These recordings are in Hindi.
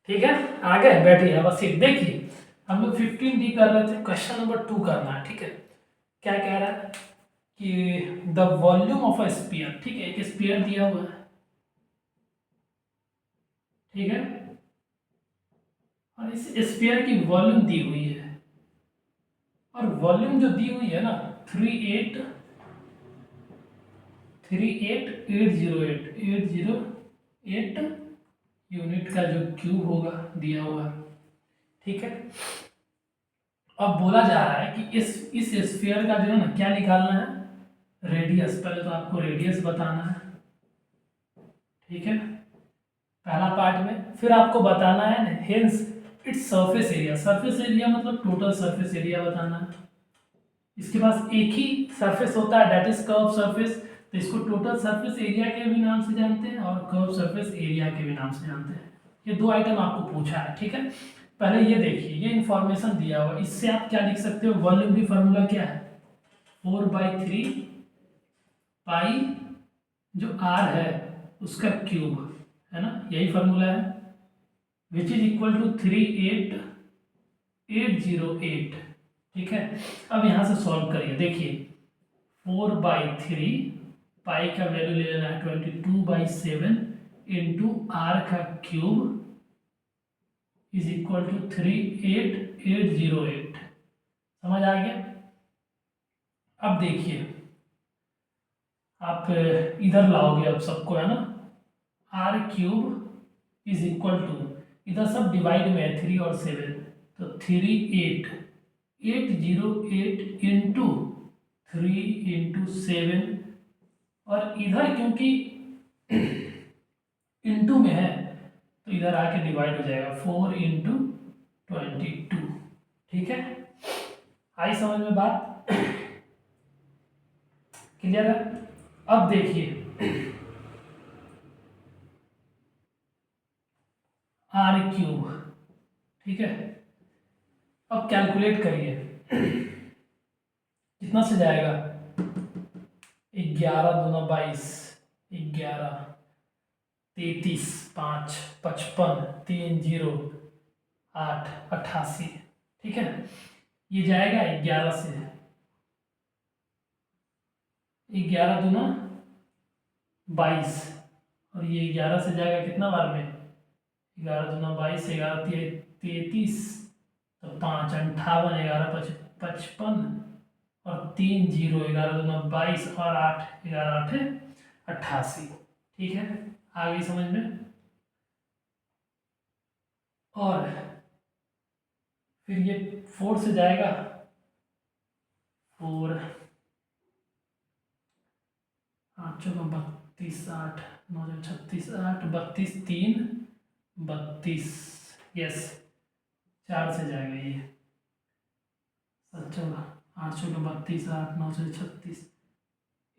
ठीक है, आ गए, बैठिए अब सीट देखिए। हम लोग 15D कर रहे थे, क्वेश्चन नंबर 2 करना है। ठीक है, क्या कह रहा है कि the volume of a spear. ठीक है, एक स्पीयर दिया हुआ है, ठीक है, और इस स्पीयर की वॉल्यूम दी हुई है, और वॉल्यूम जो दी हुई है ना 3808 यूनिट का जो क्यूब होगा दिया हुआ है। ठीक है, अब बोला जा रहा है कि इस स्फीयर का जो है ना क्या निकालना है, रेडियस। पहले तो आपको रेडियस बताना है, ठीक है, पहला पार्ट में। फिर आपको बताना है hence its surface area. Surface area मतलब टोटल सरफेस एरिया बताना है। इसके पास एक ही सरफेस होता है, दैट इज कर्व सरफेस, तो इसको टोटल सरफेस एरिया के भी नाम से जानते हैं और कर्व सरफेस एरिया के भी नाम से जानते हैं। ये दो आइटम आपको पूछा है। ठीक है, पहले ये देखिए, ये इंफॉर्मेशन दिया हुआ, इससे आप क्या लिख सकते हो, वॉल्यूम की फॉर्मूला क्या है, 4/3 पाई जो आर है उसका क्यूब, है ना, यही फॉर्मूला है, विच इज इक्वल टू 38808। ठीक है, अब यहाँ से सॉल्व करिए, देखिए 4/3 पाई का वैल्यू ले लेना है 22/7 इंटू आर का क्यूब इज इक्वल टू 38808। समझ आ गया। अब देखिए, आप इधर लाओगे अब सबको, है ना, R cube is equal to, इधर सब डिवाइड में है 3 और 7, तो 38808 इंटू 3 इंटू 7, और इधर क्योंकि इंटू में है तो इधर आके डिवाइड हो जाएगा, 4 इंटू 22। ठीक है, आई समझ में बात, क्लियर है। अब देखिए आर क्यूब, ठीक है, अब कैलकुलेट करिए कितना से जाएगा, 11×2=22, 11, 33, 5, 55, 3, 0, 8, 88। ठीक है, ये जाएगा 11 से, 11×2=22, और ये 11 से जाएगा कितना बार में, 11×2=22, 11×3=33, तो 5, 58, 11×5=55, और 3, 0, 11×2=22, और 8, 11×8=88। ठीक है, आ गई समझ में। और फिर ये 4 से जाएगा, 4, 8×4=32, 8, 9×36, 8, 32, 3, 32, यस, 4 से जाएगा ये, 7×4, 8×32, 8, 9×36,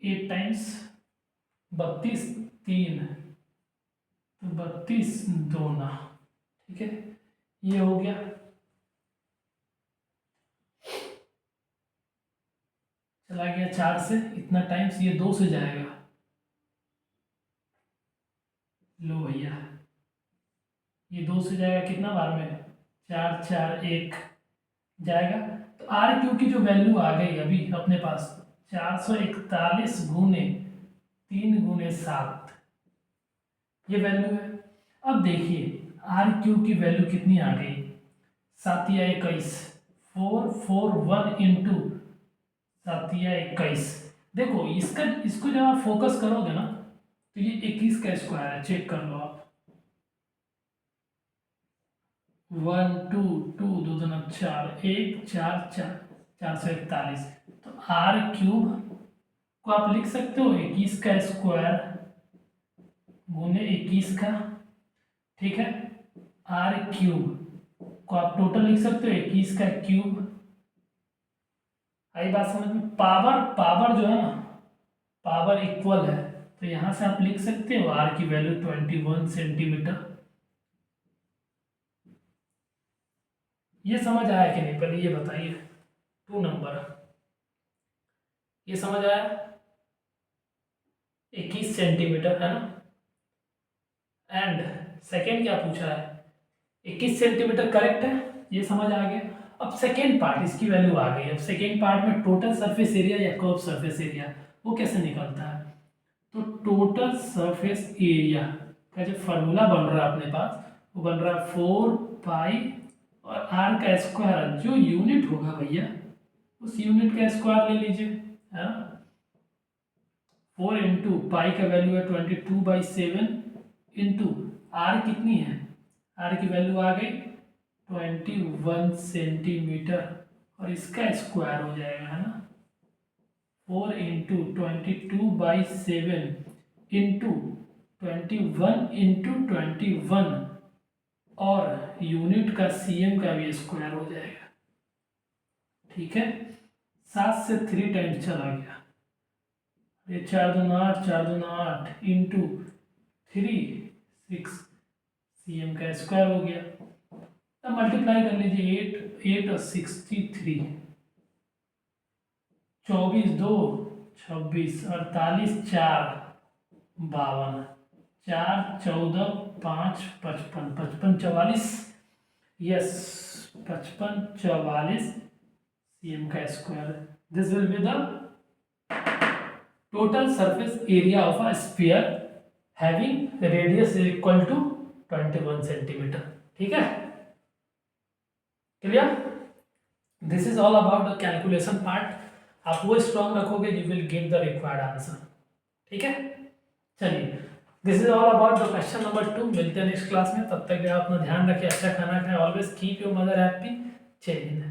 8 टाइम्स 32, 3, तो 32 2 ठीक है, ये हो गया। चला गया 4 से, इतना टाइम्स ये 2 से जाएगा, लो भैया, ये 2 से जाएगा कितना बार में, 4, 4, 1 जाएगा। तो आर क्यू की जो वैल्यू आ गई अभी अपने पास, 441 × 3 × 7, ये वैल्यू है। अब देखिए आर क्यू की वैल्यू कितनी आ गई, 7×21, 441 इंटू 7×21। देखो इसका, इसको जब आप फोकस करोगे ना तो ये 21 का स्क्वायर है, चेक कर लो आप, 1 2 2 2 2 4, 1 4 4, 441। तो आर क्यूब को आप लिख सकते हो 21 का स्क्वायर गुने 21 का, ठीक है, आर क्यूब को आप टोटल लिख सकते हो 21 का क्यूब। आई बात समझ में, पावर पावर जो है ना, पावर इक्वल है, तो यहां से आप लिख सकते हो आर की वैल्यू 21 सेंटीमीटर। ये समझ आया कि नहीं, पहले ये बताइए, 2 नंबर ये समझ आया, 21 सेंटीमीटर, है ना। एंड सेकेंड क्या पूछा है, 21 सेंटीमीटर करेक्ट है, ये समझ आ गया। अब सेकेंड पार्ट, इसकी वैल्यू आ गई। अब सेकेंड पार्ट में टोटल सरफेस एरिया या कर्व सरफेस एरिया वो कैसे निकलता है, तो टोटल सरफेस एरिया का जो फार्मूला बन रहा है अपने पास, वो बन रहा है 4 पाई और आर का स्क्वायर, जो यूनिट होगा भैया उस यूनिट का स्क्वायर ले लीजिए, है ना। 4 इंटू पाई का वैल्यू है 22/7 इंटू आर कितनी है, आर की वैल्यू आ गई 21 सेंटीमीटर और इसका स्क्वायर हो जाएगा, है ना। 4 इंटू 22/7 इंटू 21 इंटू 21 और यूनिट का सीएम का भी स्क्वायर हो जाएगा, ठीक है। 7 से 3 टाइम्स चला गया, ये 4 दूना 8, 4 दूना 8 इंटू 3 6, सीएम का स्क्वायर हो गया। अब मल्टीप्लाई कर लीजिए, 8 और 63, 24 2 26, 48 4 52, 4 14 5 55, 55 44, यस 55 44 सीएम का square. This will be the total surface area of a sphere having radius equal to 21 centimetre, ठीक है, clear. This is all about the calculation part. आप वो स्ट्रॉन्ग रखोगे, you will get the required answer, ठीक है। चलिए, this is all about the question number 2। मिलते हैं नेक्स्ट क्लास में, तब तक आप अपना ध्यान रखिए, अच्छा खाना खाएं, always keep your mother happy. जय हिंद।